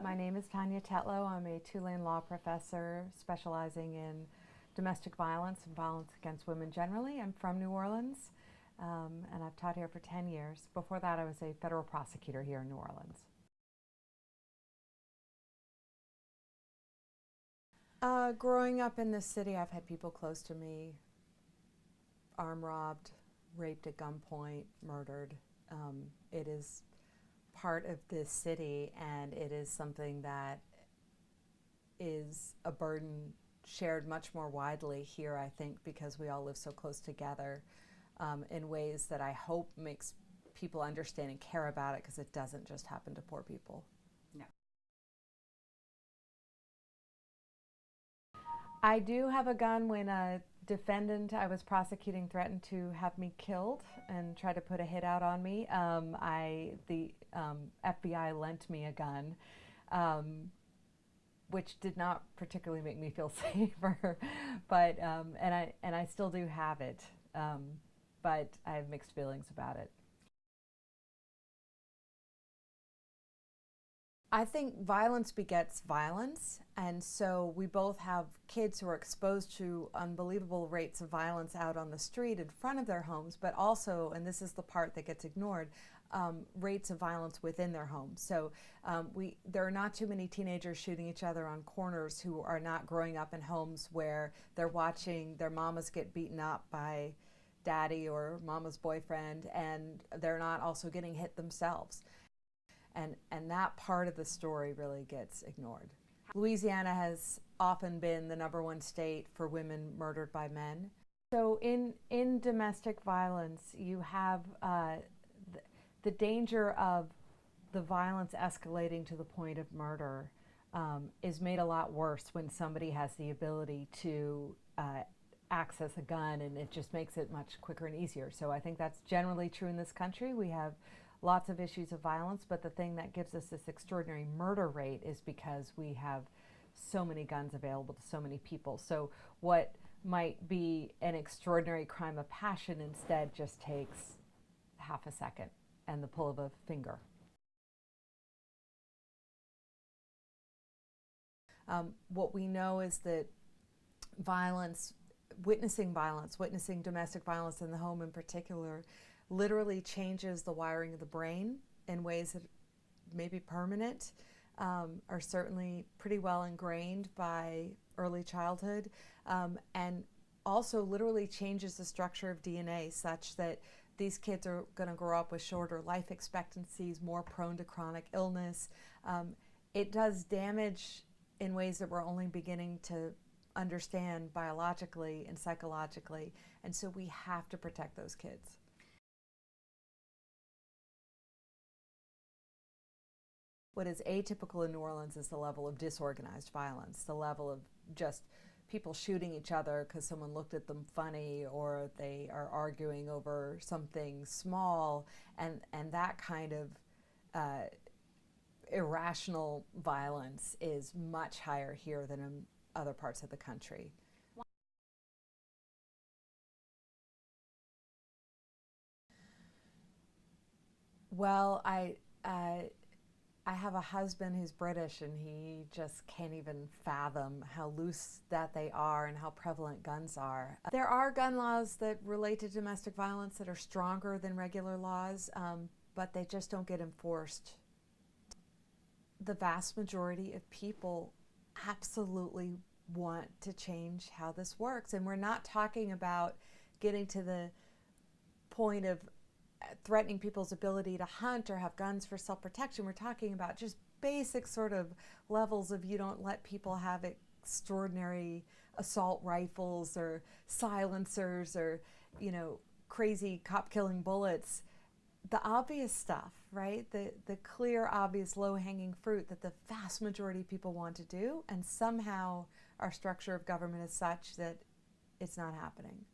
My name is Tanya Tetlow. I'm a Tulane law professor specializing in domestic violence and violence against women generally. I'm from New Orleans, and I've taught here for 10 years. Before that, I was a federal prosecutor here in New Orleans. Growing up in this city, I've had people close to me arm robbed, raped at gunpoint, murdered. It is part of this city, and it is something that is a burden shared much more widely here, I think, because we all live so close together in ways that I hope makes people understand and care about it, because it doesn't just happen to poor people. No. I do have a gun. When a defendant I was prosecuting threatened to have me killed and try to put a hit out on me, the FBI lent me a gun, which did not particularly make me feel safer, but and I still do have it, but I have mixed feelings about it. I think violence begets violence, and so we both have kids who are exposed to unbelievable rates of violence out on the street in front of their homes, but also, and this is the part that gets ignored, rates of violence within their homes. So there are not too many teenagers shooting each other on corners who are not growing up in homes where they're watching their mamas get beaten up by daddy or mama's boyfriend, and they're not also getting hit themselves. And that part of the story really gets ignored. Louisiana has often been the #1 state for women murdered by men. So in domestic violence, you have the danger of the violence escalating to the point of murder is made a lot worse when somebody has the ability to access a gun, and it just makes it much quicker and easier. So I think that's generally true in this country. We have lots of issues of violence, but the thing that gives us this extraordinary murder rate is because we have so many guns available to so many people. So what might be an extraordinary crime of passion instead just takes half a second and the pull of a finger. What we know is that witnessing domestic violence in the home in particular, literally changes the wiring of the brain in ways that may be permanent, are certainly pretty well ingrained by early childhood, and also literally changes the structure of DNA such that these kids are going to grow up with shorter life expectancies, more prone to chronic illness. It does damage in ways that we're only beginning to understand biologically and psychologically, and so we have to protect those kids. What is atypical in New Orleans is the level of disorganized violence, the level of just people shooting each other because someone looked at them funny, or they are arguing over something small, and that kind of irrational violence is much higher here than in other parts of the country. Well, I have a husband who's British, and he just can't even fathom how loose that they are and how prevalent guns are. There are gun laws that relate to domestic violence that are stronger than regular laws, but they just don't get enforced. The vast majority of people absolutely want to change how this works, and we're not talking about getting to the point of threatening people's ability to hunt or have guns for self-protection. We're talking about just basic sort of levels of, you don't let people have extraordinary assault rifles or silencers or, crazy cop-killing bullets. The obvious stuff, right? The clear, obvious, low-hanging fruit that the vast majority of people want to do, and somehow our structure of government is such that it's not happening.